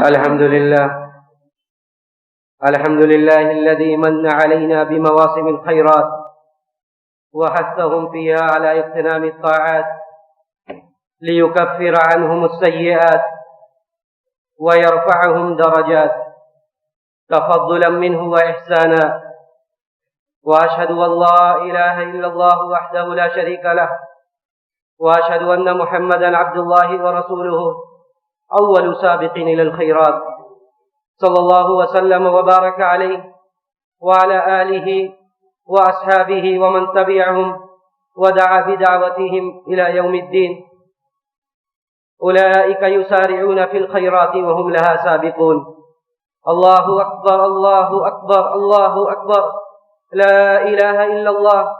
الحمد لله الذي من علينا بمواسم الخيرات وحثهم فيها على اغتنام الطاعات ليكفر عنهم السيئات ويرفعهم درجات تفضلا منه وإحسانا. وأشهد أن لا إله إلا الله وحده لا شريك له، وأشهد أن محمدا عبد الله ورسوله أول سابق إلى الخيرات، صلى الله وسلم وبارك عليه وعلى آله وأصحابه ومن تبعهم ودعا بدعوتهم إلى يوم الدين. أولئك يسارعون في الخيرات وهم لها سابقون. الله أكبر الله أكبر الله أكبر، لا إله إلا الله،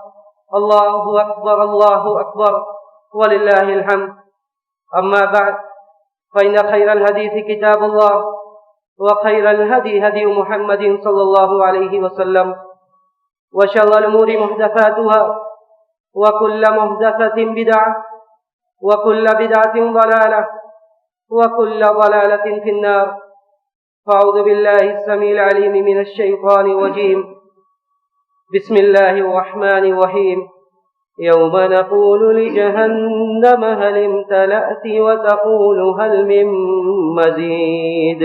الله أكبر الله أكبر، ولله الحمد. أما بعد، فإن خير الحديث كتاب الله، وخير الهدي هدي محمد صلى الله عليه وسلم، وشر الأمور محدثاتها، وكل محدثة بدعة، وكل بدعة ضلالة، وكل ضلالة في النار. فأعوذ بالله السميع العليم من الشيطان الرجيم. بسم الله الرحمن الرحيم. يوم نقول لجهنم هل امتلأت وتقول هل من مزيد،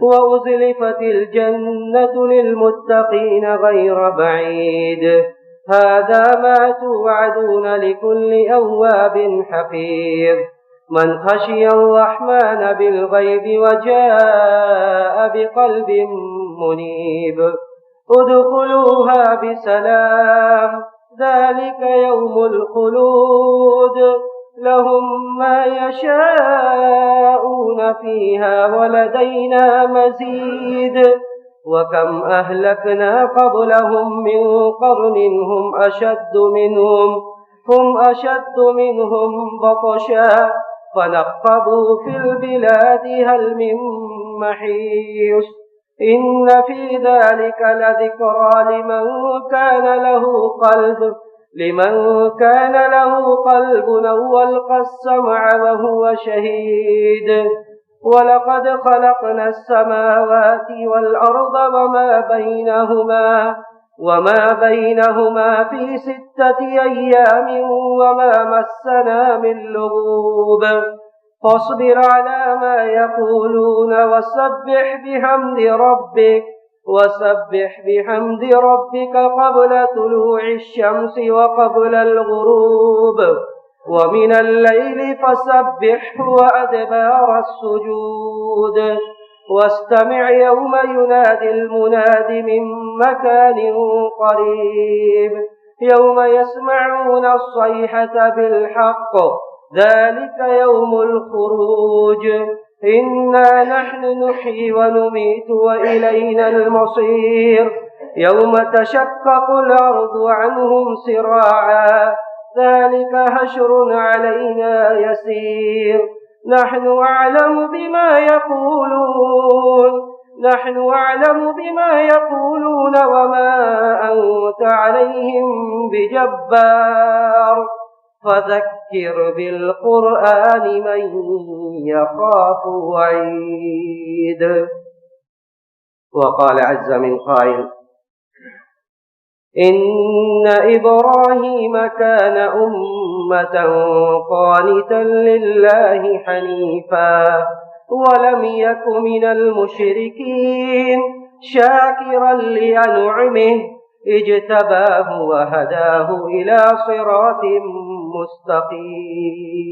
وأزلفت الجنة للمتقين غير بعيد. هذا ما توعدون لكل أواب حفيظ، من خشي الرحمن بالغيب وجاء بقلب منيب. ادخلوها بسلام، ذلك يوم الخلود، لهم ما يشاءون فيها ولدينا مزيد. وكم أهلكنا قبلهم من قرن هم أشد منهم بطشا، فنقبوا في البلاد هل من محيص. إن في ذلك لذكرى لمن كان له قلب أو ألقى السمع وهو شهيد. ولقد خلقنا السماوات والأرض وما بينهما في 6 أيام وما مسنا من لغوب. فاصبر على ما يقولون وسبح بحمد ربك قبل طلوع الشمس وقبل الغروب، ومن الليل فسبحه وأدبار السجود. واستمع يوم ينادي المناد من مكان قريب، يوم يسمعون الصيحة بالحق، ذلك يوم الخروج. إنا نحن نحيي ونميت وإلينا المصير. يوم تشقق الأرض عنهم سراعا، ذلك حشر علينا يسير. نحن أعلم بما يقولون وما أنت عليهم بجبار، فذكر بالقرآن من يخاف وعيد. وقال عز من قائل: إن إبراهيم كان أمة قانتا لله حنيفا ولم يك من المشركين، شاكرا لأنعمه اجتباه وهداه إلى صراط مستقيم.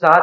7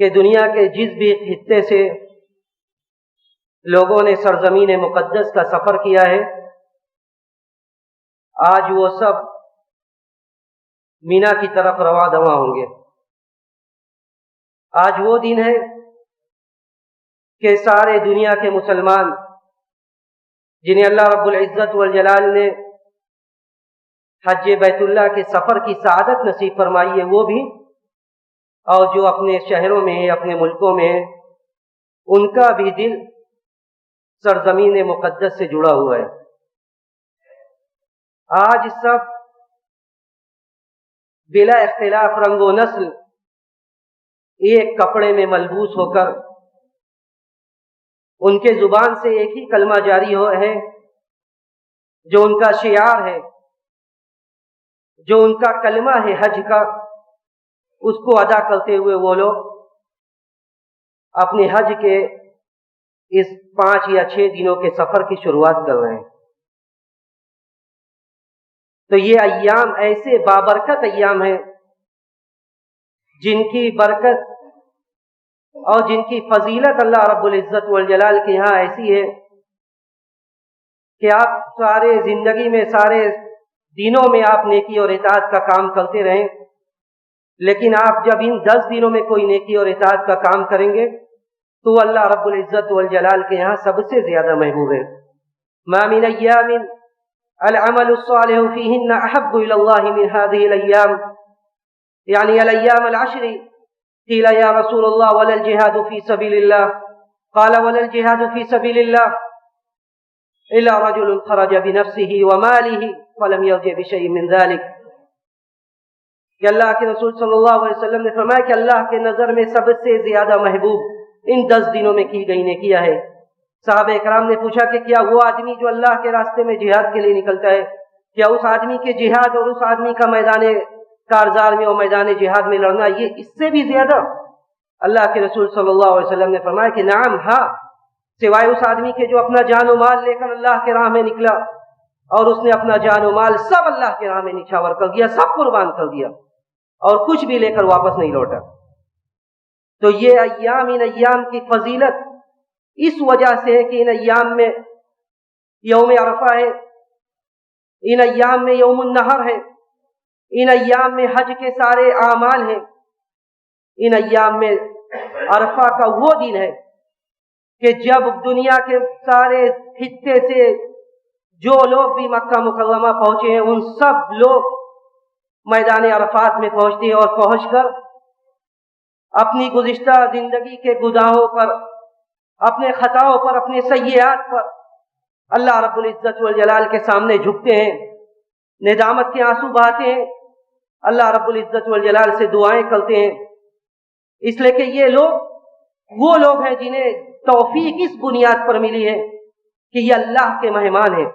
کہ دنیا کے جس بھی خطے سے لوگوں نے سرزمین مقدس کا سفر کیا ہے، آج وہ سب مینا کی طرف رواں دواں ہوں گے۔ آج وہ دن ہے کہ سارے دنیا کے مسلمان جنہیں اللہ رب العزت والجلال نے حج بیت اللہ کے سفر کی سعادت نصیب فرمائی ہے، وہ بھی، اور جو اپنے شہروں میں ہیں، اپنے ملکوں میں ہیں، ان کا بھی دل سرزمین مقدس سے جڑا ہوا ہے۔ آج سب بلا اختلاف رنگ و نسل ایک کپڑے میں ملبوس ہو کر ان کے زبان سے ایک ہی کلمہ جاری ہے، جو ان کا شعار ہے، جو ان کا کلمہ ہے حج کا، اس کو ادا کرتے ہوئے وہ لوگ اپنے حج کے اس 5 یا 6 دنوں کے سفر کی شروعات کر رہے ہیں۔ تو یہ ایام ایسے بابرکت ایام ہیں جن کی برکت اور جن کی فضیلت اللہ رب العزت والجلال کے یہاں ایسی ہے کہ آپ سارے زندگی میں، سارے دنوں میں آپ نیکی اور اطاعت کا کام کرتے رہیں، لیکن آپ جب ان 10 دنوں میں کوئی نیکی اور اطاعت کا کام کریں گے تو اللہ رب العزت والجلال کے یہاں سب سے زیادہ محبوب ہے۔ ما من ایام العمل الصالح فیہن احب الی اللہ من هذه الايام، یعنی الايام العشر۔ قیل یا رسول اللہ ولا الجہاد فی سبیل اللہ، قال ولا الجہاد فی سبیل اللہ الا رجل خرج بنفسه وماله فلم يرجع بشيء من ذلك، کہ اللہ کے رسول صلی اللہ علیہ وسلم نے فرمایا کہ اللہ کے نظر میں سب سے زیادہ محبوب ان 10 دنوں میں کی گئی نیکیاں ہے۔ صحابہ کرام نے پوچھا کہ کیا وہ آدمی جو اللہ کے راستے میں جہاد کے لیے نکلتا ہے، کیا اس آدمی کے جہاد اور اس آدمی کا میدان کارزار میں اور میدان جہاد میں لڑنا یہ اس سے بھی زیادہ؟ اللہ کے رسول صلی اللہ علیہ وسلم نے فرمایا کہ نعم، ہاں، سوائے اس آدمی کے جو اپنا جان و مال لے کر اللہ کے راہ میں نکلا اور اس نے اپنا جان و مال سب اللہ کے راہ میں نچھاور کر دیا، سب قربان کر دیا اور کچھ بھی لے کر واپس نہیں لوٹا۔ تو یہ ایام، ان ایام کی فضیلت اس وجہ سے ہے کہ ان ایام میں یوم عرفہ ہے، ان ایام میں یوم النحر ہے، ان ایام میں حج کے سارے اعمال ہیں، ان ایام میں عرفہ کا وہ دن ہے کہ جب دنیا کے سارے خطے سے جو لوگ بھی مکہ مکرمہ پہنچے ہیں ان سب لوگ میدان عرفات میں پہنچتے ہیں اور پہنچ کر اپنی گزشتہ زندگی کے گناہوں پر، اپنے خطاؤں پر، اپنے سیئات پر اللہ رب العزت والجلال کے سامنے جھکتے ہیں، ندامت کے آنسو بہاتے ہیں، اللہ رب العزت والجلال سے دعائیں کرتے ہیں، اس لیے کہ یہ لوگ وہ لوگ ہیں جنہیں توفیق اس بنیاد پر ملی ہے کہ یہ اللہ کے مہمان ہیں،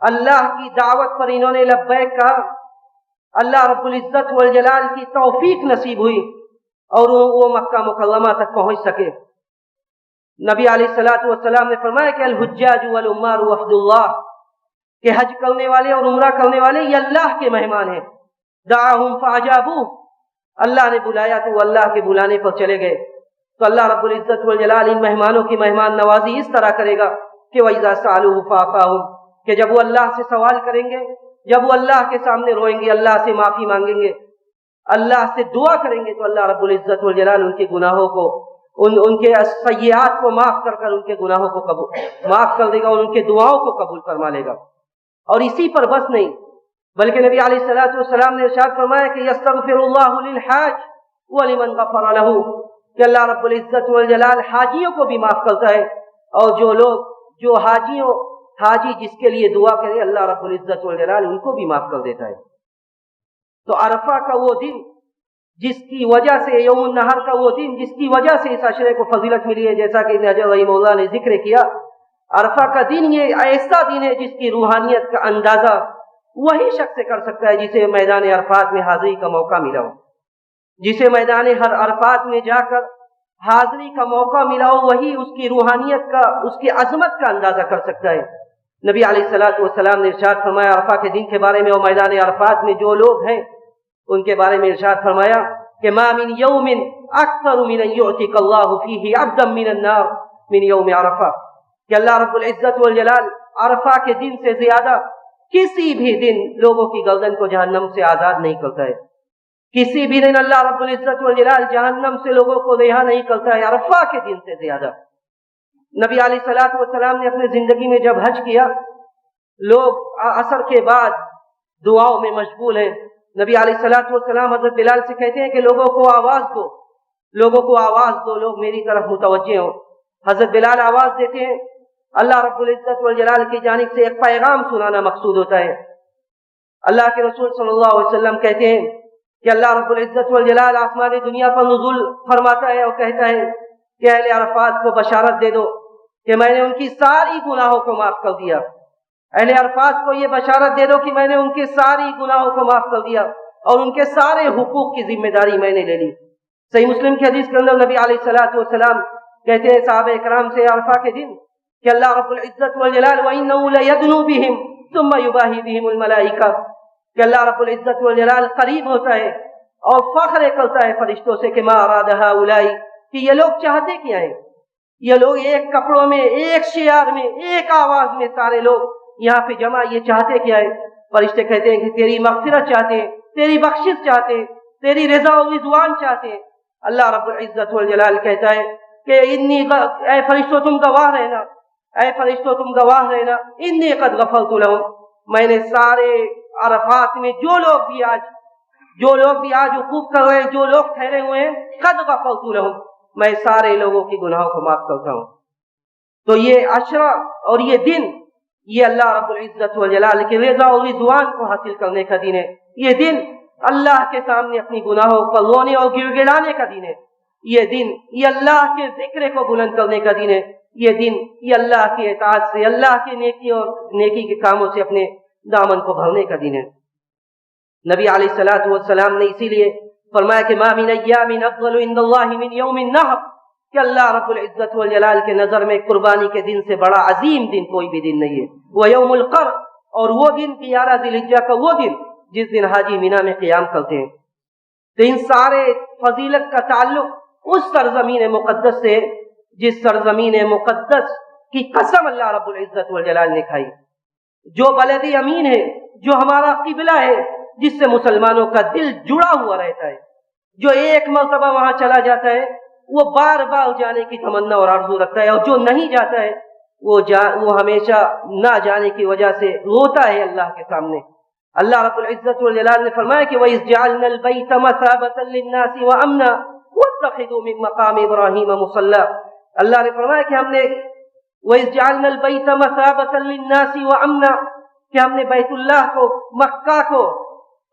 اللہ کی دعوت پر انہوں نے لبیک کہا، اللہ رب العزت والجلال کی توفیق نصیب ہوئی اور وہ مکہ مکرمہ تک پہنچ سکے۔ نبی علیہ الصلوۃ والسلام نے فرمایا کہ الحجاج والعمار وفد اللہ، کہ حج کرنے والے اور عمرہ کرنے والے یہ اللہ کے مہمان ہیں۔ دعاہم فاجابوہ، اللہ نے بلایا تو وہ اللہ کے بلانے پر چلے گئے۔ تو اللہ رب العزت والجلال ان مہمانوں کی مہمان نوازی اس طرح کرے گا کہ وَإِذَا سَأَلُوهُ فَأَعْطَاهُمْ، کہ جب وہ اللہ سے سوال کریں گے، جب وہ اللہ کے سامنے روئیں گے، اللہ سے معافی مانگیں گے، اللہ سے دعا کریں گے، تو اللہ رب العزت والجلال ان کے گناہوں کو، ان کے سیئات کو معاف کر ان کے گناہوں کو معاف کر دے گا اور ان کے دعاؤں کو قبول فرما لے گا۔ اور اسی پر بس نہیں، بلکہ نبی علیہ الصلوۃ والسلام نے ارشاد فرمایا کہ یستغفر اللہ للحاج ولمن غفر له، کہ اللہ رب العزت والجلال حاجیوں کو بھی معاف کرتا ہے، اور جو حاجی جس کے لیے دعا کرے اللہ رب العزت والجلال ان کو بھی معاف کر دیتا ہے۔ تو عرفہ کا وہ دن جس کی وجہ سے، یوم النحر کا وہ دن جس کی وجہ سے اس عشرے کو فضیلت ملی ہے، جیسا کہ ابن حجر رحمہ اللہ نے ذکر کیا، عرفہ کا دن یہ ایسا دن ہے جس کی روحانیت کا اندازہ وہی شخص کر سکتا ہے جسے میدان عرفات میں حاضری کا موقع ملا ہو، جسے میدان عرفات میں جا کر حاضری کا موقع ملا ہو، وہی اس کی روحانیت کا، اس کی عظمت کا اندازہ کر سکتا ہے۔ نبی علیہ الصلوۃ والسلام نے ارشاد فرمایا عرفہ کے دن کے بارے میں اور میدان عرفات میں جو لوگ ہیں ان کے بارے میں ارشاد فرمایا کہ ما من یوم اکثر من ان یعتق اللہ فیہ عبدا من النار من یوم عرفہ، کہ اللہ رب العزت والجلال عرفہ کے دن سے زیادہ کسی بھی دن لوگوں کی گردن کو جہنم سے آزاد نہیں کرتا ہے. کسی بھی دن اللہ رب العزت والجلال جہنم سے لوگوں کو رہا نہیں کرتا ہے عرفہ کے دن سے زیادہ. نبی علیہ الصلوۃ والسلام نے اپنے زندگی میں جب حج کیا، لوگ عصر کے بعد دعاؤں میں مشغول ہیں. نبی علیہ الصلوۃ والسلام حضرت بلال سے کہتے ہیں کہ لوگوں کو آواز دو، لوگوں کو آواز دو، لوگ میری طرف متوجہ ہوں. حضرت بلال آواز دیتے ہیں. اللہ رب العزت والجلال کی جانب سے ایک پیغام سنانا مقصود ہوتا ہے. اللہ کے رسول صلی اللہ علیہ وسلم کہتے ہیں کہ اللہ رب العزت والجلال آسمان دنیا پر نزول فرماتا ہے اور کہتا ہے کہ اہل عرفات کو بشارت دے دو کہ میں نے ان کی ساری گناہوں کو معاف کر دیا. اہل عرفات کو یہ بشارت دے دو کہ میں نے ان کے ساری گناہوں کو معاف کر دیا اور ان کے سارے حقوق کی ذمہ داری میں نے لے لی. صحیح مسلم کی حدیث کے اندر نبی علیہ الصلوۃ والسلام کہتے ہیں صحابہ کرام سے عرفہ کے دن کہ اللہ رب العزت والجلال وَإِنَّهُ لَيَدْنُو بِهِمْ ثُمَّ يُبَاهِي بِهِمُ الْمَلَائِكَةُ، کہ اللہ رب العزت والجلال قریب ہوتا ہے اور فخر کرتا ہے فرشتوں سے کہ ما اراد هؤلاء، کہ یہ لوگ چاہتے کیا ہیں. یہ لوگ ایک کپڑوں میں، ایک شعار میں، ایک آواز میں سارے لوگ یہاں پہ جمع، یہ چاہتے کیا ہے؟ فرشتے کہتے ہیں کہ تیری مغفرت چاہتے ہیں، تیری بخشش چاہتے ہیں، تیری رضا و رضوان چاہتے ہیں. اللہ رب العزت والجلال کہتا ہے کہ اے فرشتوں تم گواہ رہنا، اے فرشتوں تم گواہ رہنا، انی قد غفرت لہم، میں نے سارے عرفات میں جو لوگ بھی آج وقوف کر رہے ہیں، جو لوگ ٹھہرے ہوئے ہیں، قد غفرت لہم، میں سارے لوگوں کی گناہوں کو معاف کرتا ہوں. تو یہ عشرہ اور یہ دن، یہ اللہ رب العزت والجلال کے رضا و رضوان کو حاصل کرنے کا دن ہے. یہ دن اللہ کے سامنے اپنی گناہوں پر رونے اور گڑ گڑانے کا دن ہے. یہ دن یہ اللہ کے ذکر کو بلند کرنے کا دن ہے. یہ دن یہ اللہ کی اطاعت سے، اللہ کے نیکی کے کاموں سے اپنے دامن کو بھرنے کا دن ہے. نبی علیہ الصلوۃ والسلام نے اسی لیے فرمایا کہ ما من ایام افضل عند اللہ من یوم النحر، کہ اللہ رب العزت والجلال کے نظر میں قربانی کے دن سے بڑا عظیم دن کوئی بھی دن نہیں ہے. وہ یوم القر، اور وہ دن 11 ذی الحجہ کا وہ دن جس دن حاجی مینا میں قیام کرتے ہیں. تو ان سارے فضیلت کا تعلق اس سرزمین مقدس سے جس سرزمین مقدس کی قسم اللہ رب العزت والجلال نے کھائی، جو بلد امین ہے، جو ہمارا قبلہ ہے، جس سے مسلمانوں کا دل جڑا ہوا رہتا ہے. جو ایک مرتبہ وہاں چلا جاتا ہے وہ بار بار جانے کی تمنا اور آرزو رکھتا ہے، اور جو نہیں جاتا ہے وہ ہمیشہ نہ جانے کی وجہ سے روتا ہے اللہ کے سامنے. اللہ رب العزت والجلال نے فرمایا کہ وَإِذْ جَعَلْنَا الْبَيْتَ مَثَابَةً لِلنَّاسِ وَأَمْنًا وَاتَّخِذُوا مِن مَّقَامِ إِبْرَاهِيمَ مُصَلًّى، اللہ نے فرمایا کہ ہم نے وَإِذْ جَعَلْنَا الْبَيْتَ مَثَابَةً لِلنَّاسِ وَأَمْنًا، کہ ہم نے بیت اللہ کو، مکہ کو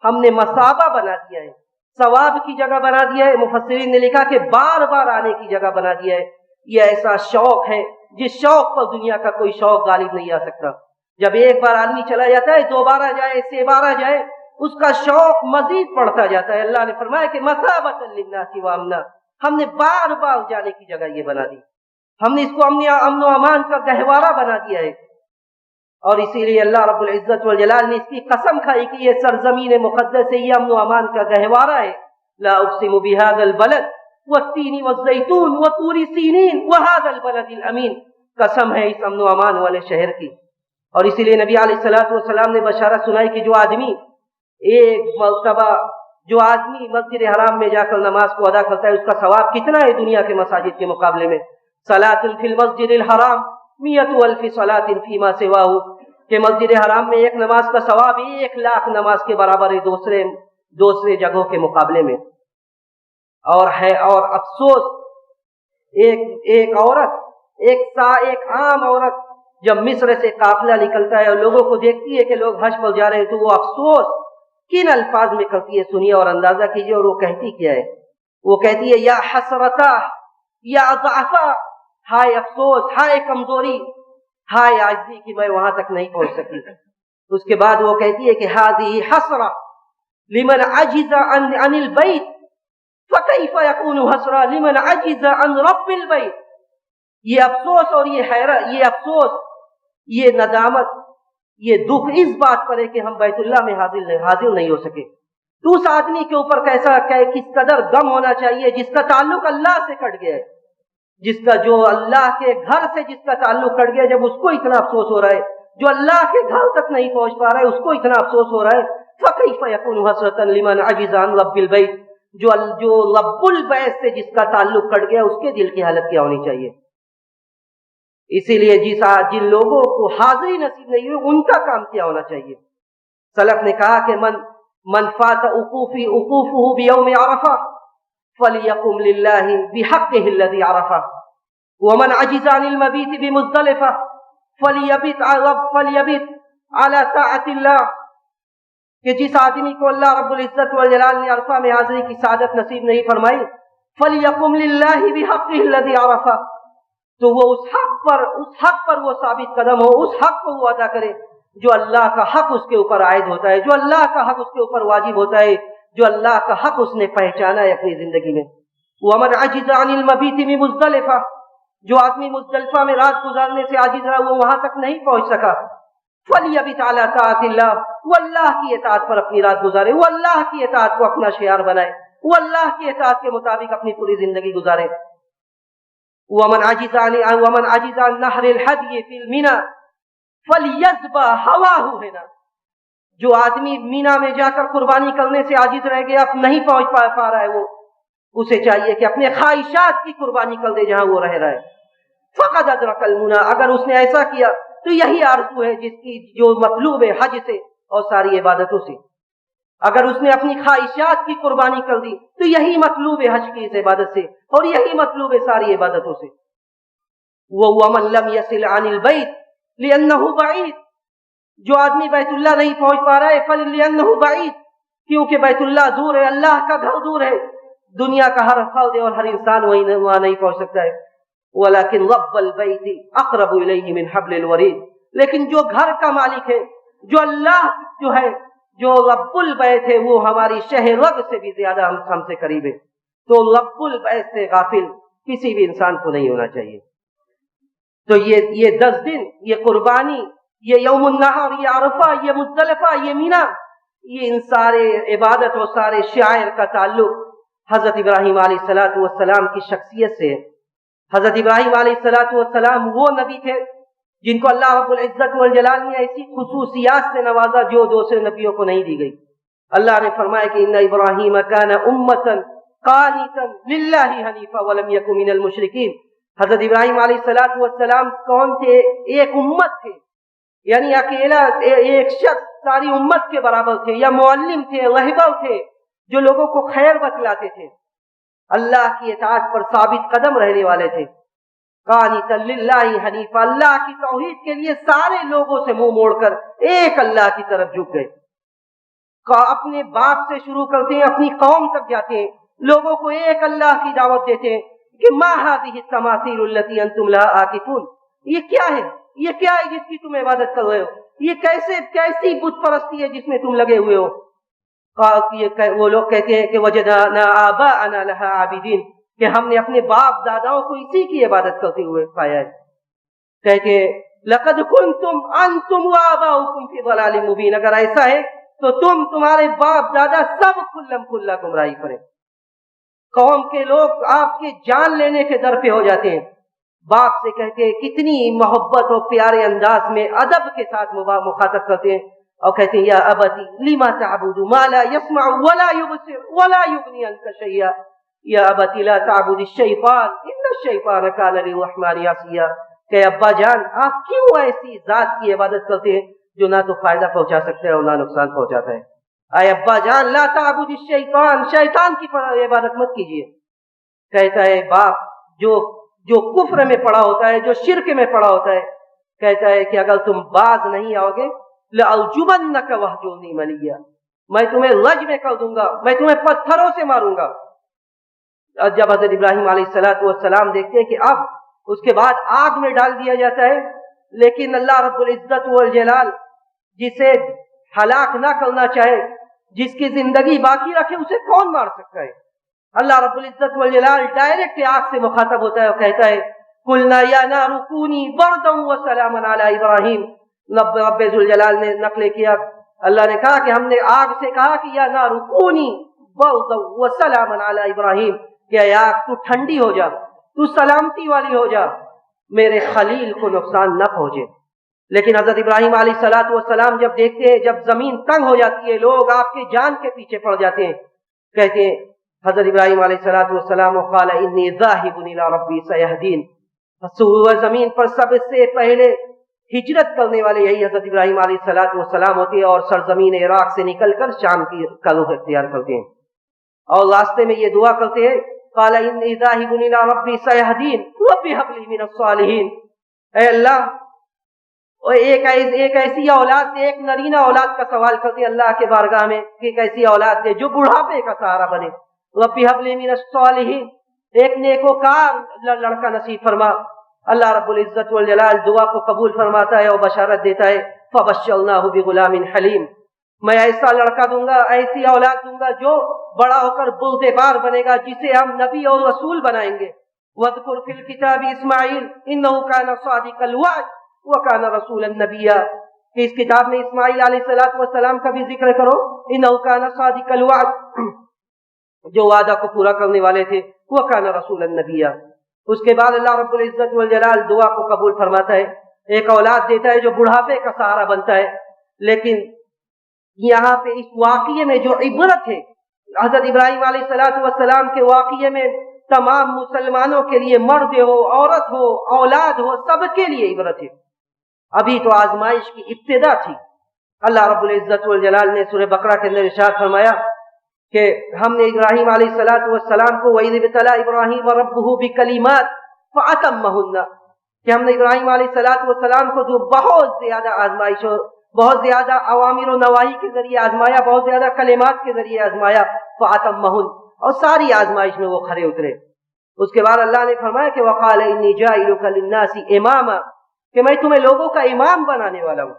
ہم نے مثابہ بنا دیا ہے، ثواب کی جگہ بنا دیا ہے. مفسرین نے لکھا کہ بار بار آنے کی جگہ بنا دیا ہے. یہ ایسا شوق ہے جس شوق پر دنیا کا کوئی شوق غالب نہیں آ سکتا. جب ایک بار آدمی چلا جاتا ہے، دوبارہ جائے، سیبارہ جائے، اس کا شوق مزید بڑھتا جاتا ہے. اللہ نے فرمایا کہ مثابۃ للناس وامنا، ہم نے بار بار جانے کی جگہ یہ بنا دی، ہم نے اس کو امن و امان کا گہوارہ بنا دیا ہے. اور اسی لیے اللہ رب العزت والجلال نے اس کی قسم کھائی کہ یہ سرزمین مقدس ہے، یہ امن و امان کا گہوارہ ہے. لا اقسم بهذا البلد والتین والزیتون وطور سینین وهذا البلد الامین، قسم ہے اس امن و امان والے شہر کی. اور اسی لیے نبی علیہ الصلوۃ والسلام نے بشارت سنائی کہ جو آدمی مسجد حرام میں جا کر نماز کو ادا کرتا ہے، اس کا ثواب کتنا ہے دنیا کے مساجد کے مقابلے میں. صلاۃ فی المسجد الحرام 100,000 صلاۃ فیما سواہ، کہ مسجد حرام میں ایک نماز کا ثواب 1,00,000 نماز کے برابر ہے دوسرے جگہوں کے مقابلے میں. اور افسوس، ایک عام عورت جب مصر سے قافلہ نکلتا ہے اور لوگوں کو دیکھتی ہے کہ لوگ حج پر جا رہے ہیں، تو وہ افسوس کن الفاظ میں کرتی ہے سنیے اور اندازہ کیجیے. اور وہ کہتی کیا ہے؟ وہ کہتی ہے یا حسرتا یا ضعفا، ہائے افسوس، ہائے کمزوری، ہائے عاجزی کہ میں وہاں تک نہیں پہنچ سکی. اس کے بعد وہ کہتی ہے کہ ہذه حسرہ لمن عجز عن البیت فکیف یکون حسرہ لمن عجز عن رب البیت. یہ افسوس اور یہ افسوس، یہ ندامت، یہ دکھ اس بات پر ہے کہ ہم بیت اللہ میں حاضر نہیں ہو سکے. تو اس آدمی کے اوپر کس قدر غم ہونا چاہیے جس کا تعلق اللہ سے کٹ گیا ہے، جس کا جو اللہ کے گھر سے جس کا تعلق کٹ گیا، جب اس کو اتنا افسوس ہو رہا ہے، جو اللہ کے گھر تک نہیں پہنچ پا رہا ہے اس کو اتنا افسوس ہو رہا ہے۔ فَكَيْفَ يَكُونُ حَسْرَةً لِمَنْ عَجِزَ عَنْ رَبِّ الْبَيْتِ، جو رب البیت سے جس کا تعلق کٹ گیا اس کے دل کی حالت کیا ہونی چاہیے۔ اسی لیے جن لوگوں کو حاضری نصیب نہیں ہوئی ان کا کام کیا ہونا چاہیے۔ سلف نے کہا کہ من فات عقوفه بيوم عرفہ فليقم لله بحقه الذي عرفه ومن عجز عن المبيت بمزدلفہ فليبت على طاعة الله، کہ جس آدمی کو اللہ رب العزت والجلال نے عرفہ میں حاضری کی سعادت نصیب نہیں فرمائی، فليقم لله بحقه الذي عرفه، تو وہ اس حق پر وہ ثابت قدم ہو، اس حق کو وہ ادا کرے جو اللہ کا حق اس کے اوپر عائد ہوتا ہے، جو اللہ کا حق اس کے اوپر واجب ہوتا ہے، جو اللہ کا حق اس نے پہچانا ہے اپنی زندگی میں۔ وَمَنْ عَجِزَ عَنِ الْمَبِيتِ بِمُزْدَلِفَةٍ، جو آدمی مزدلفہ میں رات گزارنے سے عاجز رہا وہ وہاں تک نہیں پہنچ سکا، فَلْيَبِتْ عَلَىٰ طَاعَةِ اللَّهِ، وہ اللہ کی اطاعت پر اپنی رات گزارے، وہ اللہ کی اطاعت کو اپنا شعار بنائے، وہ اللہ کی اطاعت کے مطابق اپنی پوری زندگی گزارے۔ وَمَنْ عَجِزَ عَنْ نَحْرِ الْحَدْيِ فِي الْمِنَىٰ فَلْيَذْبَحْ هَوَاهُ هِنَا، جو آدمی مینا میں جا کر قربانی کرنے سے عاجز رہ گیا، اب نہیں پہنچ پا رہا ہے، وہ اسے چاہیے کہ اپنے خواہشات کی قربانی کر دے جہاں وہ رہ رہا ہے۔ فَقَدْ أَدْرَكَ الْمُنَىٰ، اگر اس نے ایسا کیا تو یہی آرزو ہے جس کی جو مطلوب ہے حج سے اور ساری عبادتوں سے۔ اگر اس نے اپنی خواہشات کی قربانی کر دی تو یہی مطلوب ہے حج کی اس عبادت سے اور یہی مطلوب ہے ساری عبادتوں سے۔ وَمَنْ لَمْ يَصِلْ عَنِ الْبَيْتِ لِأَنَّهُ بَعِيدٌ، جو آدمی بیت اللہ نہیں پہنچ پا رہا ہے فَلِأَنَّهُ بَعِيدٌ، کیونکہ بیت اللہ دور ہے، اللہ کا گھر دور ہے، دنیا کا ہر فرد اور ہر انسان وہاں نہیں پہنچ سکتا ہے۔ وَلَكِنْ رَبَّ الْبَيْتِ أَقْرَبُ إِلَيْهِ مِنْ حَبْلِ الْوَرِيدِ، لیکن جو گھر کا مالک ہے، جو اللہ جو ہے، جو رب البیت ہے، وہ ہماری شہ رگ سے بھی زیادہ ہم سے قریب ہے، تو رب البیت سے غافل کسی بھی انسان کو نہیں ہونا چاہیے۔ تو یہ 10 دن، یہ قربانی، یہ یوم النحر، یہ عرفہ، یہ مزدلفہ، یہ مینا، یہ ان سارے عبادت اور سارے شعائر کا تعلق حضرت ابراہیم علیہ السلام کی شخصیت سے ہے۔ حضرت ابراہیم علیہ السلام وہ نبی تھے جن کو اللہ رب العزت والجلال نے ایسی خصوصیات سے نوازا جو دوسرے نبیوں کو نہیں دی گئی۔ اللہ نے فرمایا کہ ان ابراہیم کان امۃ قانتا للہ حنیفا ولم یک من المشرکین، حضرت ابراہیم علیہ السلام کون تھے؟ ایک امت تھے، یعنی اکیلا ایک شخص ساری امت کے برابر تھے، یا معلم تھے، رہبر تھے جو لوگوں کو خیر بتلاتے تھے، اللہ کی اطاعت پر ثابت قدم رہنے والے تھے۔ قانتا للہ حنیفا، اللہ کی توحید کے لیے سارے لوگوں سے منہ موڑ کر ایک اللہ کی طرف جھک گئے۔ اپنے باپ سے شروع کرتے ہیں، اپنی قوم تک جاتے ہیں، لوگوں کو ایک اللہ کی دعوت دیتے ہیں کہ ما هذه التماثيل التي انتم لها عاکفون، یہ کیا ہے، یہ کیا ہے جس کی تم عبادت کر رہے ہو، یہ کیسی بت پرستی ہے جس میں تم لگے ہوئے ہو۔ وہ لوگ کہتے ہیں کہ وجدنا آباءنا لها عابدین، کہ ہم نے اپنے باپ داداؤں کو اسی کی عبادت کرتے ہوئے پایا ہے۔ کہتے لقد کنتم انتم وآباؤکم فی ضلال مبین، اگر ایسا ہے تو تمہارے باپ دادا سب کھلم کھلا گمراہی کریں۔ قوم کے لوگ آپ کے جان لینے کے در پہ ہو جاتے ہیں، باپ سے کہتے ہیں، کتنی محبت اور پیارے انداز میں ادب کے ساتھ مخاطب کرتے ہیں اور کہتے ہیں یا ابتی لما تعبد ما لا يسمع ولا يبصر ولا يغني عنك شيئا، یا ابتی لا تعبد الشیطان ان الشیطان کان للرحمن عصیا، کہ ابا جان آپ کیوں ایسی ذات کی عبادت کرتے ہیں جو نہ تو فائدہ پہنچا سکتا ہے اور نہ نقصان پہنچاتا ہے۔ اے ابا جان لا تعبد الشیطان، شیطان کی عبادت مت کیجیے۔ کہتا ہے باپ جو کفر میں پڑا ہوتا ہے، جو شرک میں پڑا ہوتا ہے، کہتا ہے کہ اگر تم باز نہیں آؤ گے لأرجمنک وہجرنی ملیا، میں تمہیں رجم میں کر دوں گا، میں تمہیں پتھروں سے ماروں گا۔ جب حضرت ابراہیم علیہ السلام دیکھتے ہیں کہ اب اس کے بعد آگ میں ڈال دیا جاتا ہے، لیکن اللہ رب العزت والجلال جسے ہلاک نہ کرنا چاہے، جس کی زندگی باقی رکھے، اسے کون مار سکتا ہے؟ اللہ رب العزت والجلال ڈائریکٹ آگ سے مخاطب ہوتا ہے اور کہتا ہے قلنا یا نار کونی بردا وسلاما علی ابراہیم، رب ذوالجلال نے نقل کیا اللہ نے کہا کہ ہم نے آگ سے کہا کہ یا نار کونی بردا وسلاما علی ابراہیم، کہ اے آگ تو ٹھنڈی ہو جا، تو سلامتی والی ہو جا، میرے خلیل کو نقصان نہ پہنچے۔ لیکن حضرت ابراہیم علیہ الصلوۃ والسلام جب دیکھتے ہیں جب زمین تنگ ہو جاتی ہے، لوگ آپ کے جان کے پیچھے پڑ جاتے ہیں، کہتے ہیں حضرت ابراہیم علیہ الصلوۃ والسلام قال انی ذاہب الی ربی سیہدین، زمین پر سب سے پہلے ہجرت کرنے والے یہی حضرت ابراہیم علیہ الصلوۃ والسلام ہوتے ہیں، اور سرزمین عراق سے نکل کر شام کا رخ اختیار کرتے ہیں، اور راستے میں یہ دعا کرتے ہیں قال انی ذاہب الی ربی سیہدین رب ھب لی من الصالحین، اے اللہ، اور ایک ایسی اولاد دے، ایک نرینہ اولاد کا سوال کرتے ہیں اللہ کے بارگاہ میں کہ ایک ایسی اولاد دے جو بڑھاپے کا سہارا بنے، رب ھب لی من الصالحین، ایک نیکوکار لڑکا نصیب فرما۔ اللہ رب العزت والجلال دعا کو قبول فرماتا ہے اور بشارت دیتا ہے فبشرناہ بغلام حلیم، میں ایسا لڑکا دوں گا، ایسی اولاد دوں گا جو بڑا ہو کر بردبار بنے گا، جسے ہم نبی اور رسول بنائیں گے۔ وَاذْكُرْ فِي الْكِتَابِ إِسْمَاعِيلَ إِنَّهُ كَانَ صَادِقَ الْوَعْدِ وَكَانَ رَسُولًا نَبِيًّا، کہ اس کتاب میں اسماعیل علیہ السلام کا بھی ذکر کرو، إِنَّهُ كَانَ صَادِقَ الْوَعْدِ، جو وعدہ کو پورا کرنے والے تھے، وَكَانَ رَسُولًا نَبِيًّا۔ اس کے بعد اللہ رب العزت والجلال دعا کو قبول فرماتا ہے، ایک اولاد دیتا ہے جو بڑھاپے کا سہارا بنتا ہے۔ لیکن یہاں پہ اس واقعے میں جو عبرت ہے، حضرت ابراہیم علیہ السلام کے واقعے میں تمام مسلمانوں کے لیے، مرد ہو، عورت ہو، اولاد ہو، سب کے لیے عبرت ہے۔ ابھی تو آزمائش کی ابتدا تھی۔ اللہ رب العزت والجلال نے سورہ بقرہ کے اندر ارشاد فرمایا کہ ہم نے ابراہیم علیہ السلام کو وَإِذِ ابْتَلَىٰ إِبْرَاهِيمَ رَبُّهُ بِكَلِمَاتٍ فَأَتَمَّهُنَّ، کہ ہم نے ابراہیم علیہ السلام کو جو بہت زیادہ آزمائش، بہت زیادہ اوامر و نواہی کے ذریعے آزمایا، بہت زیادہ کلمات کے ذریعے آزمایا، فَأَتَمَّهُنَّ، اور ساری آزمائش میں وہ کھرے اترے۔ اس کے بعد اللہ نے فرمایا کہ وَقَالَ إِنِّي جَاعِلُكَ لِلنَّاسِ إِمَامًا، کہ میں تمہیں لوگوں کا امام بنانے والا ہوں۔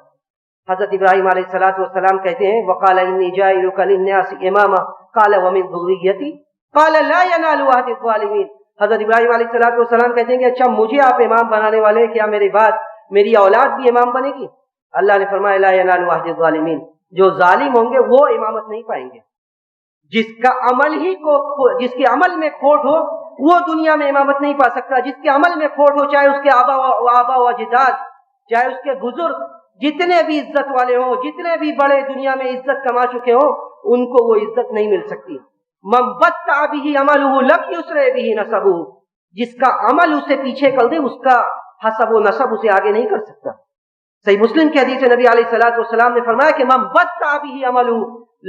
حضرت ابراہیم علیہ السلام کہتے ہیں وَقَالَ إِنِّي جَاعِلُكَ لِلنَّاسِ إِمَامًا قَالَ وَمِن ذُرِّيَّتِي قَالَ لَا يَنَالُ عَهْدِ الظَّالِمِينَ، حضرت ابراہیم علیہ السلام کہتے ہیں کہ اچھا مجھے آپ امام بنانے والے، کیا میرے بعد میری اولاد بھی امام بنے گی؟ اللہ نے فرمایا لا ينال عهد الظالمین، جو ظالم ہوں گے وہ امامت نہیں پائیں گے۔ جس کے عمل میں کھوٹ ہو وہ دنیا میں امامت نہیں پا سکتا۔ جس کے عمل میں کھوٹ ہو، چاہے اس کے آبا و اجداد، چاہے اس کے بزرگ جتنے بھی عزت والے ہوں، جتنے بھی بڑے دنیا میں عزت کما چکے ہوں، ان کو وہ عزت نہیں مل سکتی۔ من بطأ به عمله لم يسرع به نسبه، جس کا عمل اسے پیچھے کر دے اس کا حسب و نسب اسے آگے نہیں کر سکتا۔ صحیح مسلم کی حدیث نبی علیہ السلام نے فرمایا کہ من بطأ به عمله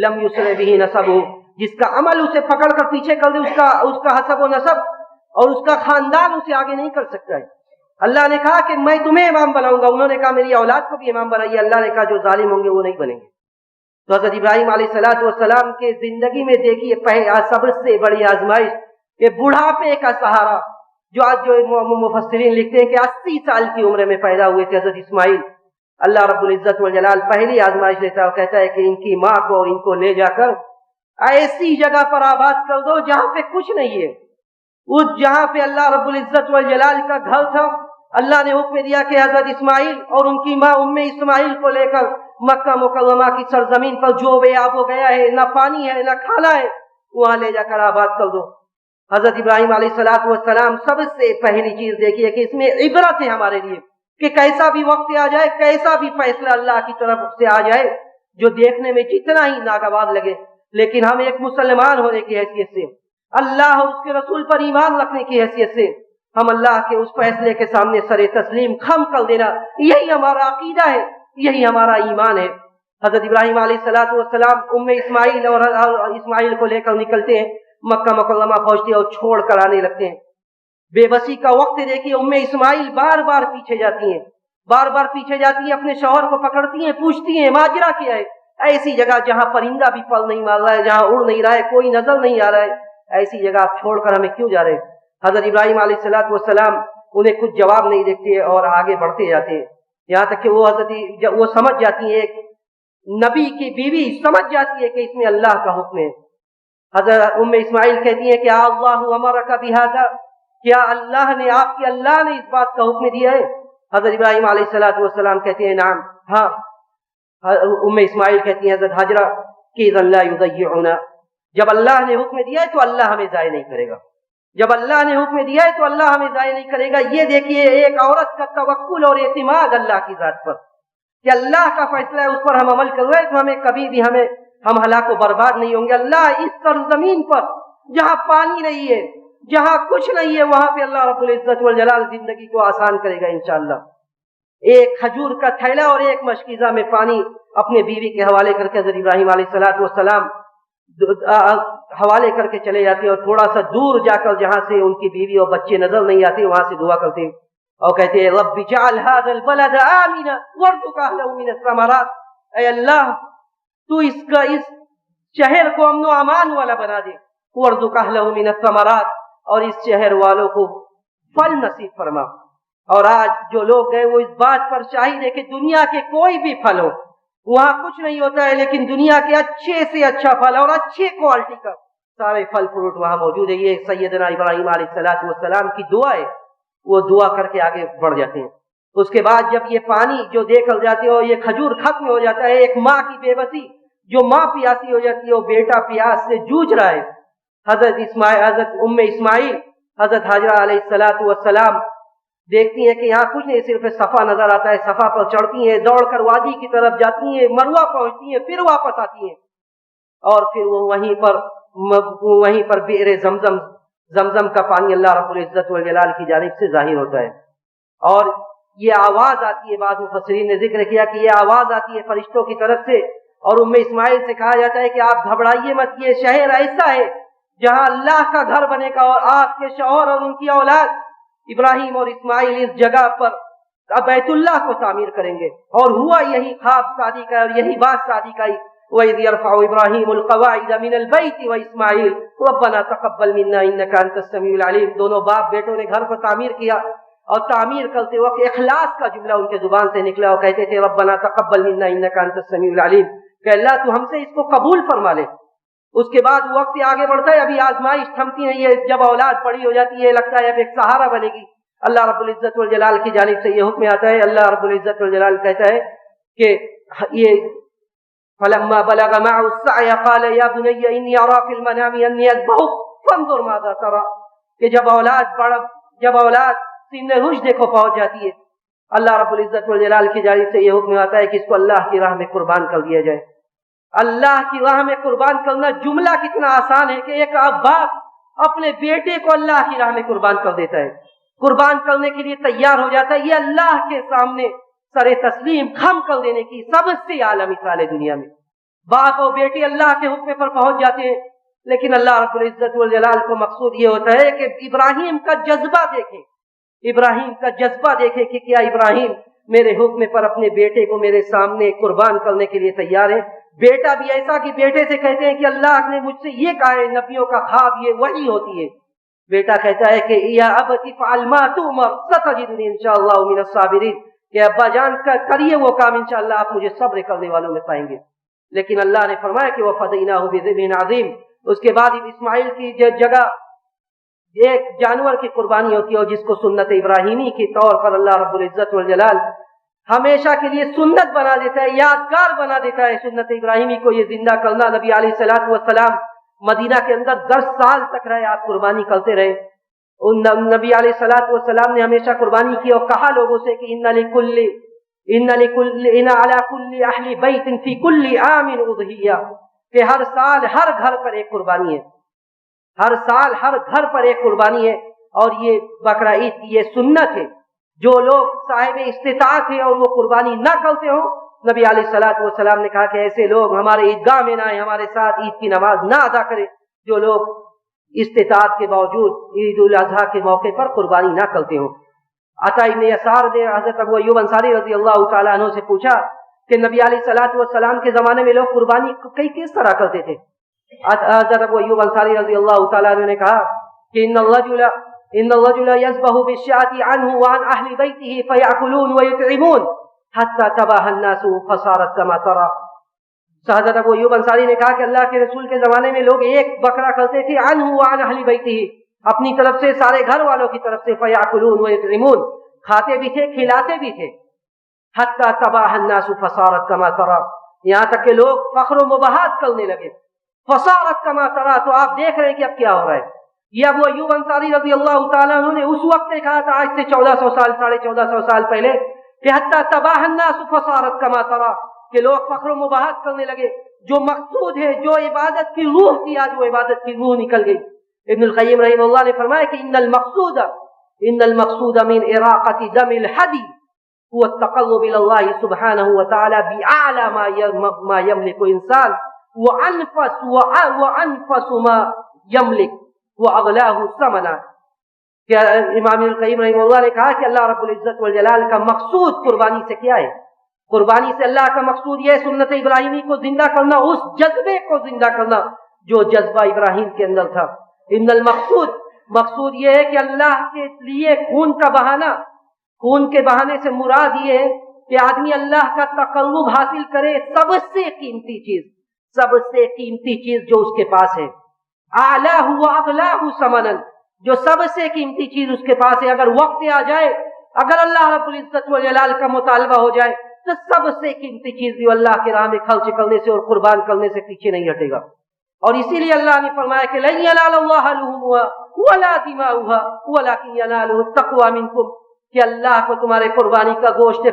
لم يسرع به نسبه، جس کا عمل اسے پکڑ کر پیچھے کر دے اس کا حسب و نسب اور اس کا خاندان اسے آگے نہیں کر سکتا ہے۔ اللہ نے کہا کہ میں تمہیں امام بناؤں گا، انہوں نے کہا میری اولاد کو بھی امام بنائیے، اللہ نے کہا جو ظالم ہوں گے وہ نہیں بنیں گے۔ تو حضرت ابراہیم علیہ السلام کے زندگی میں دیکھیے سب سے بڑی آزمائش کہ بڑھاپے کا سہارا، جو مفسرین لکھتے ہیں کہ 80 سال کی عمر میں پیدا ہوئے تھے حضرت اسماعیل۔ اللہ رب العزت والجلال پہلی آزمائش لیتا ہے اور کہتا ہے کہ ان کی ماں کو اور ان کو لے جا کر ایسی جگہ پر آباد کر دو جہاں پہ کچھ نہیں ہے، اس جہاں پہ اللہ رب العزت والجلال کا گھر تھا۔ اللہ نے حکم دیا کہ حضرت اسماعیل اور ان کی ماں اسماعیل کو لے کر مکہ مکرمہ کی سرزمین پر جو بے آب ہو گیا ہے، نہ پانی ہے نہ کھانا ہے، وہاں لے جا کر آباد کر دو۔ حضرت ابراہیم علیہ السلام سب سے پہلی چیز دیکھیے کہ اس میں عبرت ہے ہمارے لیے کہ کیسا بھی وقت آ جائے، کیسا بھی فیصلہ اللہ کی طرف سے آ جائے، جو دیکھنے میں جتنا ہی ناگوار لگے، لیکن ہم ایک مسلمان ہونے کی حیثیت سے، اللہ اور اس کے رسول پر ایمان رکھنے کی حیثیت سے، ہم اللہ کے اس فیصلے کے سامنے سر تسلیم خم کر دینا، یہی ہمارا عقیدہ ہے، یہی ہمارا ایمان ہے۔ حضرت ابراہیم علیہ السلام اسماعیل اور اسماعیل کو لے کر نکلتے ہیں، مکہ مکرمہ پہنچتے ہیں اور چھوڑ کر آنے لگتے ہیں۔ بے بسی کا وقت دیکھیے، اسماعیل بار بار پیچھے جاتی ہیں، بار بار پیچھے جاتی ہیں، اپنے شوہر کو پکڑتی ہیں، پوچھتی ہیں ماجرا کیا ہے؟ ایسی جگہ جہاں پرندہ بھی پر نہیں مار رہا ہے، جہاں اڑ نہیں رہا ہے، کوئی نظر نہیں آ رہا ہے، ایسی جگہ آپ چھوڑ کر ہمیں کیوں جا رہے ہیں؟ حضرت ابراہیم علیہ السلام انہیں کچھ جواب نہیں دیتے اور آگے بڑھتے جاتے ہیں، یہاں تک کہ وہ سمجھ جاتی ہے، ایک نبی کی بیوی سمجھ جاتی ہے کہ اس میں اللہ کا حکم ہے۔ حضرت اسماعیل کہتی ہیں کہ اللہ امرک بہذا، کیا اللہ نے اس بات کا حکم دیا ہے؟ حضرت ابراہیم علیہ السلام کہتے ہیں نعم، ہاں ام اسماعیل کہتی ہیں حضرت حاجرہ کہ اذا لا یضیعنا، جب اللہ نے حکم دیا ہے تو اللہ ہمیں ضائع نہیں کرے گا، جب اللہ نے حکم دیا ہے تو اللہ ہمیں ضائع نہیں کرے گا۔ یہ دیکھیے ایک عورت کا توکل اور اعتماد اللہ کی ذات پر کہ اللہ کا فیصلہ ہے، اس پر ہم عمل کر رہے ہیں تو ہمیں کبھی بھی ہم ہلاک و برباد نہیں ہوں گے۔ اللہ اس سرزمین پر جہاں پانی نہیں ہے، جہاں کچھ نہیں ہے، وہاں پہ اللہ رب العزت والجلال زندگی کو آسان کرے گا انشاءاللہ۔ ایک کھجور کا تھیلا اور ایک مشکیزہ میں پانی اپنے بیوی کے حوالے کر کے حضرت ابراہیم علیہ السلام حوالے کر کے چلے جاتے ہیں، اور تھوڑا سا دور جا کر جہاں سے ان کی بیوی اور بچے نظر نہیں آتے وہاں سے دعا کرتے ہیں اور کہتے ہیں رب اجعل هذا البلد آمنا وارزق اهله من الثمرات، اے اللہ تو اس شہر کو امن و امان والا بنا دے، وارزق اهله من الثمرات، اور اس شہر والوں کو پھل نصیب فرما۔ اور آج جو لوگ ہیں وہ اس بات پر شاہد ہے کہ دنیا کے کوئی بھی پھل ہو، وہاں کچھ نہیں ہوتا ہے، لیکن دنیا کے اچھے سے اچھا پھل اور اچھے کوالٹی کا سارے پھل فروٹ وہاں موجود ہے۔ یہ سیدنا ابراہیم علیہ السلام کی دعا ہے، وہ دعا کر کے آگے بڑھ جاتے ہیں۔ اس کے بعد جب یہ پانی جو دے کر جاتے ہو، یہ کھجور ختم ہو جاتا ہے، ایک ماں کی بے بسی، جو ماں پیاسی ہو جاتی ہے، وہ بیٹا پیاس سے جوجھ رہا ہے، حضرت ام اسماعیل حضرت حاجرہ علیہ السلام دیکھتی ہیں کہ یہاں کچھ نہیں، صرف صفا نظر آتا ہے، صفا پر چڑھتی ہیں، دوڑ کر وادی کی طرف جاتی ہیں، مروہ پہنچتی ہیں، پھر واپس آتی ہیں، اور پھر وہ وہیں پر بئر زمزم کا پانی اللہ رب العزت والجلال کی جانب سے ظاہر ہوتا ہے، اور یہ آواز آتی ہے۔ بعض مفسرین نے ذکر کیا کہ یہ آواز آتی ہے فرشتوں کی طرف سے، اور ام اسماعیل سے کہا جاتا ہے کہ آپ گھبرائیے مت، یہ شہر ایسا ہے جہاں اللہ کا گھر بنے گا، اور آپ کے شوہر اور ان کی اولاد ابراہیم اور اسماعیل اس جگہ پر بیت اللہ کو تعمیر کریں گے۔ اور ہوا یہی خواب شادی کا، اور یہی بات شادی کا ہی، وَإِذْ يَرْفَعُ إِبْرَاهِيمُ الْقَوَاعِدَ مِنَ الْبَيْتِ وَإِسْمَاعِيلُ رَبَّنَا تَقَبَّلْ مِنَّا إِنَّكَ أَنْتَ السَّمِيعُ الْعَلِيمُ۔ دونوں باپ بیٹوں نے گھر کو تعمیر کیا، اور تعمیر کرتے وقت اخلاص کا جملہ ان کے زبان سے نکلا، اور کہتے تھے ربنا تقبل منا انک انت السمیع العلیم، کہ اللہ تو ہم سے اس کو قبول فرما لے۔ اس کے بعد وقت آگے بڑھتا ہے، ابھی آزمائش تھمتی نہیں ہے، جب اولاد بڑی ہو جاتی ہے لگتا ہے اب ایک سہارا بنے گی، اللہ رب العزت والجلال کی جانب سے یہ حکم آتا ہے، اللہ رب العزت والجلال کہتا ہے کہ یہ فلما بلغ معه السعي قال يا بني اني ارى في المنام اني اذبحك فانظر ماذا ترى، کہ جب اولاد سن رشد کو پہنچ جاتی ہے، اللہ رب العزت والجلال کی جانب سے یہ حکم آتا ہے کہ اس کو اللہ کی راہ میں قربان کر دیا جائے۔ اللہ کی راہ میں قربان کرنا جملہ کتنا آسان ہے کہ ایک باپ اپنے بیٹے کو اللہ کی راہ میں قربان کر دیتا ہے، قربان کرنے کے لیے تیار ہو جاتا ہے۔ یہ اللہ کے سامنے سر تسلیم خم کر دینے کی سب سے اعلیٰ مثال ہے دنیا میں۔ باپ اور بیٹے اللہ کے حکم پر پہنچ جاتے ہیں، لیکن اللہ رب العزت والجلال کو مقصود یہ ہوتا ہے کہ ابراہیم کا جذبہ دیکھیں، ابراہیم کا جذبہ دیکھیں کہ کیا ابراہیم میرے حکم پر اپنے بیٹے کو میرے سامنے قربان کرنے کے لیے تیار ہے۔ بیٹا بھی ایسا کہ بیٹے سے کہتے ہیں کہ اللہ نے مجھ سے یہ کہا ہے، نبیوں کا خواب یہ وحی ہوتی ہے۔ بیٹا کہتا ہے کہ یا ابت افعل ما تؤمر ستجدنی انشاءاللہ من الصابرین، کہ ابا جان کریے وہ کام، انشاءاللہ آپ مجھے صبر کرنے والوں میں پائیں گے۔ لیکن اللہ نے فرمایا کہ وَفَدَيْنَاهُ بِذِبْحٍ عَظِيمٍ، اس کے بعد اسماعیل کی جگہ ایک جانور کی قربانی ہوتی ہے، اور جس کو سنت ابراہیمی کے طور پر اللہ رب العزت والجلال ہمیشہ کے لیے سنت بنا دیتا ہے، یادگار بنا دیتا ہے۔ سنت ابراہیمی کو یہ زندہ کرنا، نبی علیہ السلام مدینہ کے اندر 10 سال تک رہے، آپ قربانی کرتے رہے۔ نبی علیہ السلام نے ہمیشہ قربانی کی اور کہا لوگوں سے کہ ان علی کل اہل بیت فی کل عام اضحیہ، کہ ہر سال ہر گھر پر ایک قربانی ہے، ہر سال ہر گھر پر ایک قربانی ہے۔ اور یہ بقرہ عید کی یہ سنت ہے، جو لوگ صاحب استطاعت ہیں اور وہ قربانی نہ کرتے ہوں، نبی علیہ السلام نے کہا کہ ایسے لوگ ہمارے عیدگاہ میں نہ آئیں، ہمارے ساتھ عید کی نماز نہ ادا کریں۔ جو لوگ استطاعت کے باوجود عید الاضحیٰ کے موقع پر قربانی نہ کرتے ہوں۔ عطا ابن یسار نے حضرت ابو ایوب انصاری رضی اللہ تعالیٰ عنہ سے پوچھا کہ نبی علیہ السلام کے زمانے میں لوگ قربانی کس طرح کرتے تھے؟ حضرت ابو ایوب انصاری رضی اللہ تعالیٰ عنہ نے کہا کہ ان الرجل يذبح بالشاة عنه وعن اهل بيته فيأكلون ويطعمون حتى تباهى الناس فصارت كما ترى۔ حضرت ابو ایوب انصاری نے کہا کہ اللہ کے رسول کے زمانے میں لوگ ایک بکرا کرتے تھے، عنہ وعن اهل بيته، اپنی طرف سے، سارے گھر والوں کی طرف سے، فیاکلون ویطعمون، کھاتے بھی تھے کھلاتے بھی تھے۔ حتی تباہ الناس فصارت کما ترى، یہاں تک کہ لوگ فخر و مباحات کرنے لگے. فصارت کما ترى، تو آپ دیکھ رہے ہیں کہ اب کیا ہو رہا ہے. یہ ابو ایوب انصاری رضی اللہ تعالیٰ عنہ نے اس وقت کہا تھا، آج سے 1400 سال 1450 سال پہلے، کہ حتی تباہ الناس فصارت کما ترى، کہ لوگ فخر و مباحات کرنے لگے. جو مقصود ہے، جو عبادت کی روح تھی، آج وہ عبادت کی روح نکل گئی. ابن القیم رحمہ اللہ نے فرمایا کہ ان المقصود من اراقۃ دم الحدی هو التقرب الى الله سبحانه وتعالى باعلى ما يملك انسان وانفس ما يملك واغلاه ثمنا. کہ امام القیم رحمہ اللہ نے کہا کہ اللہ رب العزت والجلال کا مقصود قربانی سے کیا ہے؟ قربانی سے اللہ کا مقصود یہ سنت ابراہیمی کو زندہ کرنا، اس جذبے کو زندہ کرنا جو جذبہ ابراہیم کے اندر تھا. ان مقصود یہ ہے کہ اللہ کے لیے خون کا بہانا، خون کے بہانے سے مراد یہ ہے کہ آدمی اللہ کا تقرب حاصل کرے. سب سے قیمتی چیز جو اس کے پاس ہے، اعلیٰ و اغلاہ ثمنا، جو سب سے قیمتی چیز اس کے پاس ہے، اگر وقت آ جائے، اگر اللہ رب العزت والجلال کا مطالبہ ہو جائے، تو سب سے قیمتی چیز بھی اللہ کے راہ میں خرچ کرنے سے اور قربان کرنے سے پیچھے نہیں ہٹے گا. اور اسی لیے اللہ نے فرمایا کہ لن ينال الله لحومها ولا دماؤها ولكن يناله التقوى منكم، کہ اللہ کو تمہارے قربانی کا گوشت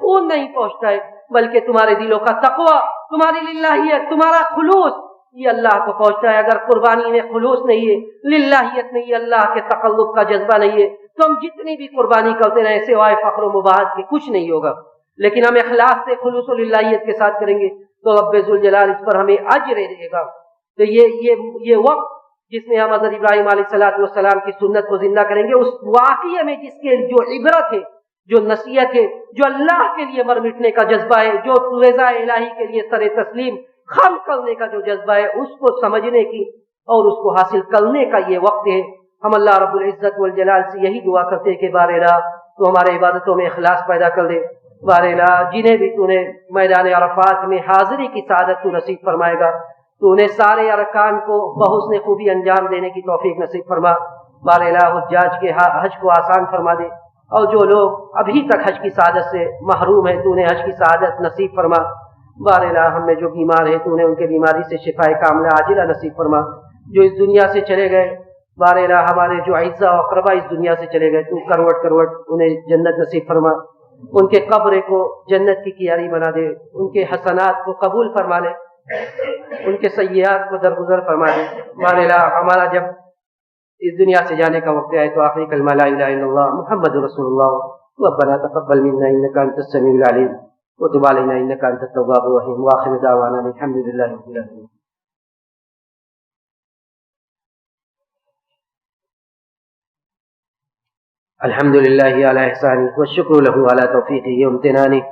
خون نہیں پہنچتا ہے، بلکہ تمہارے دلوں کا تقوی، تمہاری للہیت، تمہارا خلوص، یہ اللہ کو پہنچتا ہے. اگر قربانی میں خلوص نہیں ہے، للہیت نہیں ہے، اللہ کے تقرب کا جذبہ نہیں ہے، تو ہم جتنی بھی قربانی کرتے رہیں سوائے فخر و مباحات کے کچھ نہیں ہوگا. لیکن ہم اخلاص سے خلوص و للہیت کے ساتھ کریں گے تو رب ذوالجلال اس پر ہمیں اجر دے گا. تو یہ وقت جس میں ہم حضرت ابراہیم علیہ السلام کی سنت کو زندہ کریں گے، اس واقعے میں جس کے جو عبرت ہے، جو نصیحت ہے، جو اللہ کے لیے مر مٹنے کا جذبہ ہے، جو رضا الہی کے لیے سر تسلیم خم کرنے کا جو جذبہ ہے، اس کو سمجھنے کی اور اس کو حاصل کرنے کا یہ وقت ہے. ہم اللہ رب العزت والجلال سے یہی دعا کرتے ہیں کہ بار الہ تو ہمارے عبادتوں میں اخلاص پیدا کر دے. بار الہ جنہیں بھی تو نے میدان عرفات میں حاضری کی سعادت تو نصیب فرمائے گا، تو انہیں سارے ارکان کو بحسن خوبی انجام دینے کی توفیق نصیب فرما. بار الہ حجاج کے حج کو آسان فرما دے، اور جو لوگ ابھی تک حج کی سعادت سے محروم ہیں تو انہیں حج کی سعادت نصیب فرما. بار الہ ہم میں جو بیمار ہیں تو انہیں ان کے بیماری سے شفائے کاملہ عاجلہ نصیب فرما. جو اس دنیا سے چلے گئے، بار الہ ہمارے جو اعزاء و اقربا اس دنیا سے چلے گئے، تو کروٹ انہیں جنت نصیب فرما. ان کے قبر کو جنت کی کیاری بنا دے، ان کے حسنات کو قبول فرما لے، ان کے سیئات کو درگزر فرما دے. بار الہ ہمارا جب اس دنیا سے جانے کا وقت آئے تو آخری کلمہ لا الہ الا اللہ محمد رسول اللہ. ربنا تقبل منا انك انت السميع العليم وتب علينا انك انت التواب الرحيم واخر دعوانا الحمد لله رب العالمين. الحمد لله على احسانه والشكر له على توفيقه وامتنانه،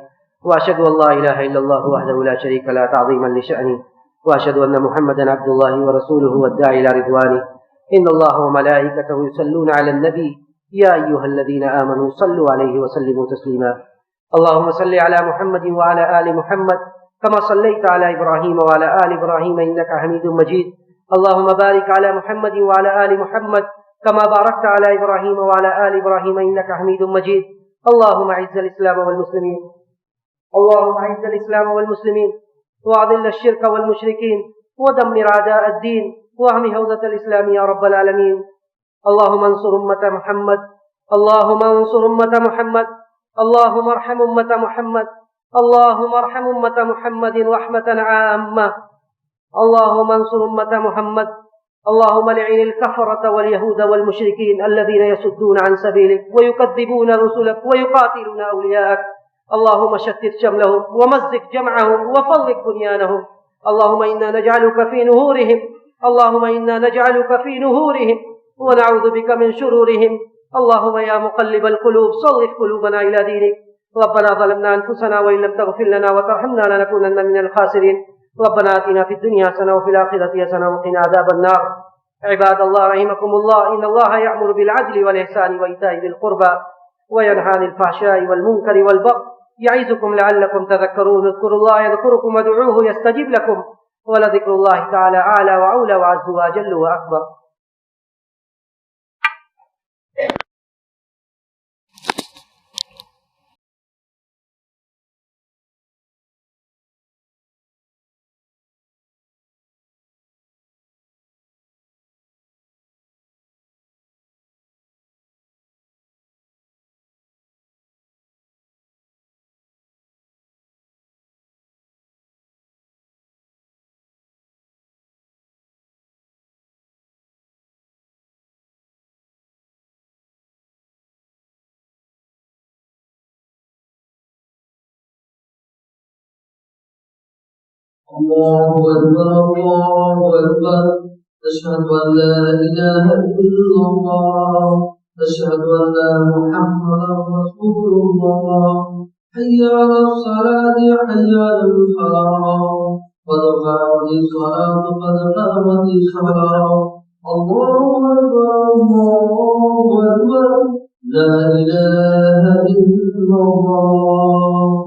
واشهد ان لا اله الا الله وحده لا شريك له تعظيما لشأنه، واشهد ان محمدا عبد الله ورسوله والداعي الى رضوانه. ان الله وملائكته يصلون على النبي يا ايها الذين امنوا صلوا عليه وسلموا تسليما. اللهم صل على محمد وعلى ال محمد كما صليت على ابراهيم وعلى ال ابراهيم انك حميد مجيد. اللهم بارك على محمد وعلى ال محمد كما باركت على ابراهيم وعلى ال ابراهيم انك حميد مجيد. اللهم اعز الاسلام والمسلمين، اللهم اعز الاسلام والمسلمين واذل الشرك والمشركين ودمر اعداء الدين واهم حوزة الاسلام يا رب العالمين. اللهم انصر امة محمد، اللهم انصر امة محمد، اللهم ارحم امة محمد، اللهم ارحم امة محمد رحمة عامة. اللهم انصر امة محمد، اللهم لعن الكفرة واليهود والمشركين الذين يصدون عن سبيلك ويكذبون رسلك ويقاتلون أولياءك. اللهم شتت شملهم ومزق جمعهم وفرق بنيانهم. اللهم إنا نجعلك في نهورهم، اللهم إنا نجعلك في نهورهم ونعوذ بك من شرورهم. اللهم يا مقلب القلوب صرف قلوبنا إلى دينك. ربنا ظلمنا أنفسنا وإن لم تغفر لنا وترحمنا لنكونن من الخاسرين. ربنا آتنا في الدنيا حسنة وفي الآخرة حسنة وقنا عذاب النار. عباد الله رحمكم الله، إن الله يأمر بالعدل والإحسان وإيتاء ذي القربى وينهى عن الفحشاء والمنكر والبغي يعظكم لعلكم تذكرون. اذكروا الله يذكركم وادعوه يستجب لكم ولذكر الله تعالى أعلى وأولى وأعز وأجل وأكبر. الله أكبر الله أكبر أشهد أن لا إله إلا الله أشهد أن محمدا رسول الله حي على الصلاة حي على الفلاح قد قامت الصلاة قد قامت الصلاة الله أكبر الله أكبر لا إله إلا الله.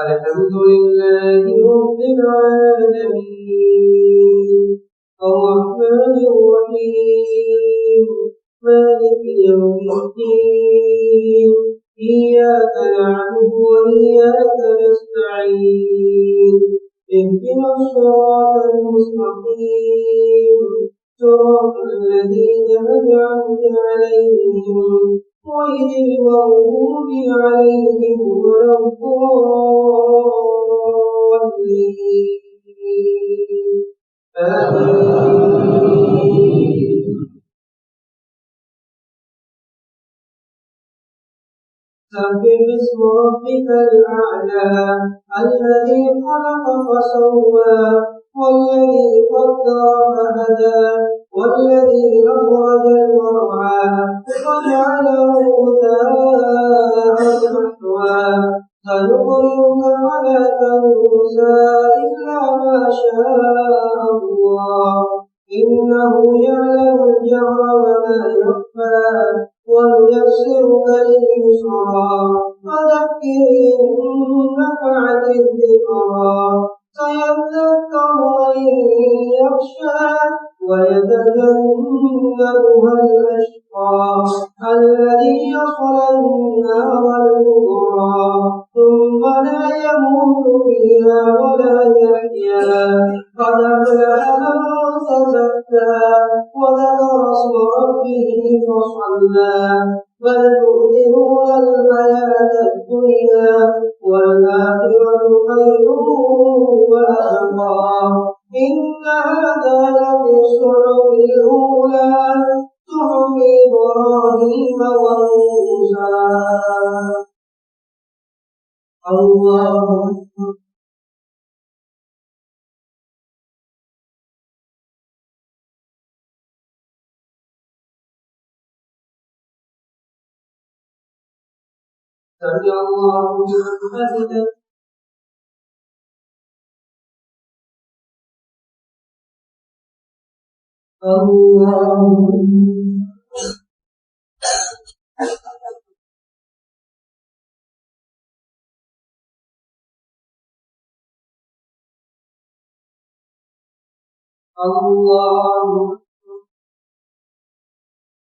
الحمد لله رب العالمين الرحمن الرحيم مالك يوم الدين إياك نعبد وإياك نستعين اهدنا الصراط المستقيم صراط الذين أنعمت عليهم غير المغضوب عليهم ولا الضالين آمين. سبح اسم ربك الأعلى الذي خلق فسوى والذي قدر فهدى والذي أخرج المرعى فجعله غثاء نحوا سنقرئك فلا تنسى إلا ما شاء الله إنه يعلم الجهر وما يخفى ونيسرك لليسرى فذكر إن نفعت الذكرى سيذكر من يخشى ويتجنبها الأشقى الذي يصلى النار الكبرى ثم لا يموت فيها ولا يحيا قد أفلح من تزكى وذكر اسم ربه فصلى بل تؤثرون الحياة الدنيا والآخرة خير وأبقى إن هذا لفي الصحف الأولى صحف إبراهيم وموسى. الله أكبر. سمع الله لمن حمده. الله الله الله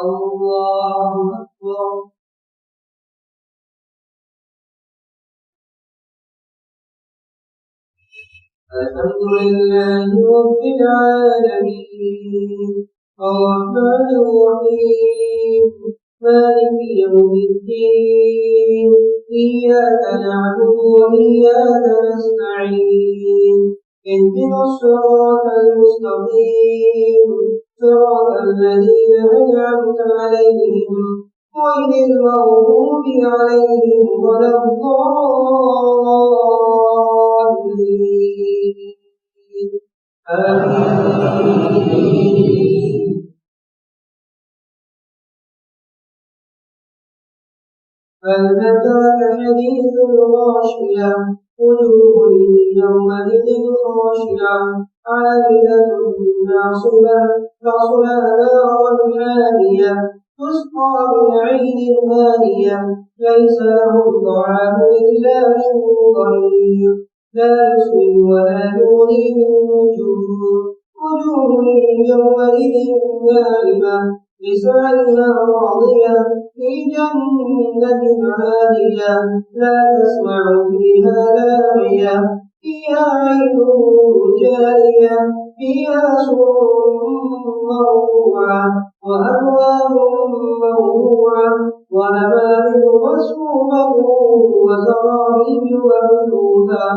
الله أكبر. الحمد لله رب العالمين الرحمن الرحيم مالك يوم الدين إياك نعبد وإياك نستعين اهدنا الصراط المستقيم صراط الذين أنعمت عليهم غير المغضوب عليهم ولا الضالين آمين. هل أتاك حديث الغاشية وجوه يومئذ خاشعة عاملة ناصبة تصلى نارا حامية تسقى من عين آنية ليس لهم طعام إلا من ضريع لا يسمن ولا يغني من جوع وجوه يومئذ ناعمة لسعيها راضية في جنة عالية لا تسمع فيها لاغية فيها عين جارية فيها سرر مرفوعة وأكواب موضوعة ونمارق مصفوفة وزرابي مبثوثة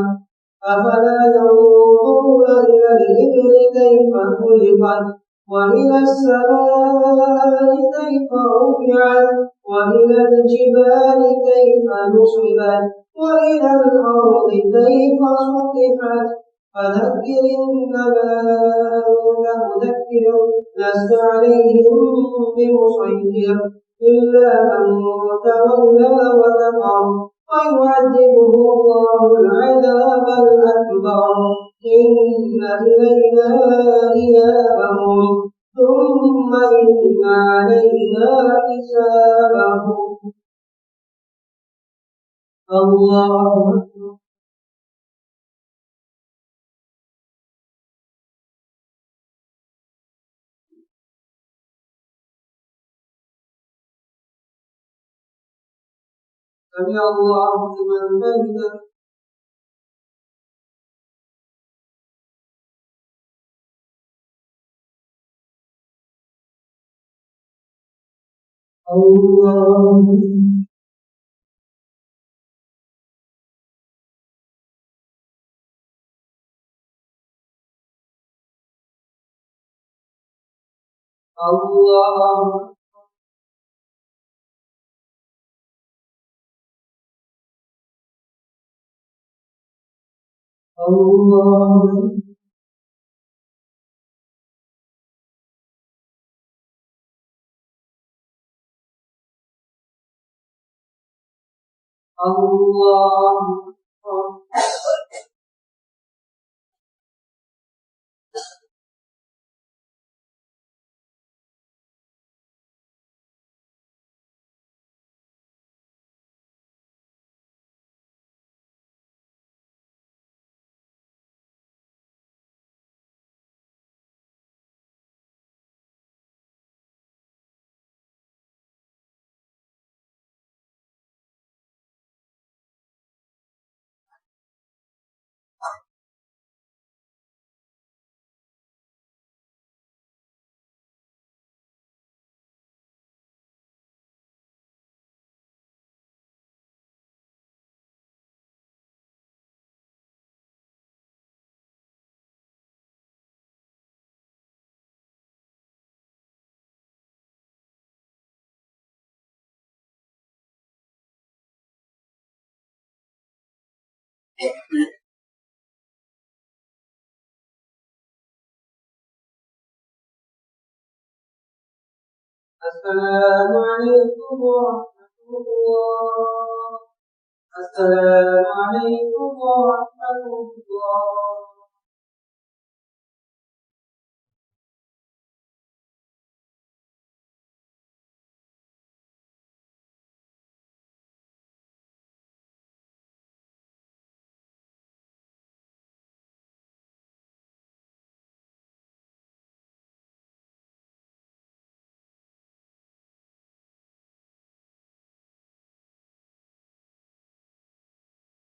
أفلا ينظرون إلى الإبل كيف خلقت وإلى السماء كيف رفعت وإلى الجبال كيف نصبت وإلى الأرض كيف سطحت فذكر إنما أنت مذكر لست عليهم بمسيطر إلا من تولى وكفر ويعذبه الله العذاب الأكبر إن إلينا إيابهم ثم إن علينا حسابهم. الله أكبر. سمع الله لمن حمده. الله الله الله الله السلام عليكم ورحمة الله. السلام عليكم ورحمة الله.